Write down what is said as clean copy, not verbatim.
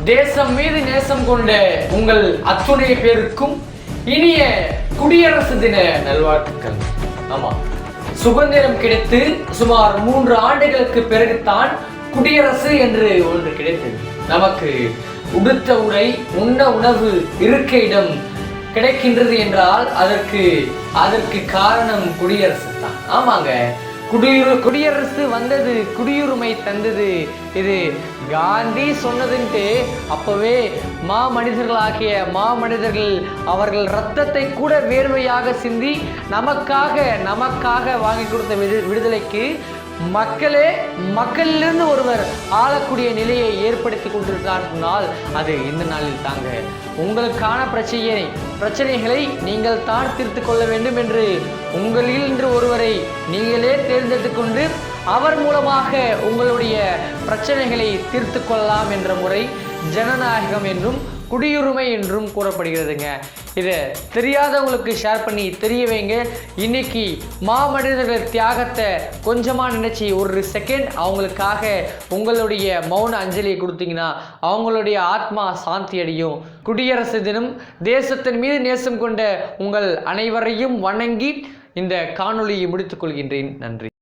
தேசம் மீது நேசம் கொண்ட உங்கள் அத்துணை பேருக்கும் இனிய குடியரசு தின நல்வாழ்த்துக்கள். ஆமா, சுதந்திரம் கிடைத்து சுமார் 3 ஆண்டுகளுக்கு பிறகுதான் குடியரசு என்று ஒன்று கிடைத்தது. நமக்கு உடுத்த உடை, உண்ண உணவு, இருக்க இடம் கிடைக்கின்றது என்றால் அதற்கு காரணம் குடியரசு தான். ஆமாங்க, குடியரசு வந்தது, குடியுரிமை தந்தது, இது காந்தி சொன்னதுன்ட்டு அப்பவே மாமனிதர்கள் அவர்கள் ரத்தத்தை கூட வேர்வையாக சிந்தி நமக்காக வாங்கி கொடுத்த விடுதலைக்கு மக்களிலிருந்து ஒருவர் ஆளக்கூடிய நிலையை ஏற்படுத்தி கொண்டிருக்கார் சொன்னால் அது இந்த நாளில் தாங்க. உங்களுக்கான பிரச்சனைகளை நீங்கள் தான் தீர்த்து கொள்ள வேண்டும் என்று உங்களில் இன்று ஒருவரை நீங்களே தேர்ந்தெடுத்து கொண்டு அவர் மூலமாக உங்களுடைய பிரச்சனைகளை தீர்த்து கொள்ளலாம் என்ற முறை ஜனநாயகம் என்றும் குடியுரிமை என்றும் கூறப்படுகிறதுங்க. இதை தெரியாதவங்களுக்கு ஷேர் பண்ணி தெரிய வைங்க. இன்னைக்கு மாமனிதர்கள் தியாகத்தை கொஞ்சமாக நினைச்சி ஒரு செகண்ட் அவங்களுக்காக உங்களுடைய மௌன அஞ்சலியை கொடுத்தீங்கன்னா அவங்களுடைய ஆத்மா சாந்தி அடையும். குடியரசு தினம், தேசத்தின் மீது நேசம் கொண்ட உங்கள் அனைவரையும் வணங்கி இந்த காணொளியை முடித்துக் கொள்கின்றேன். நன்றி.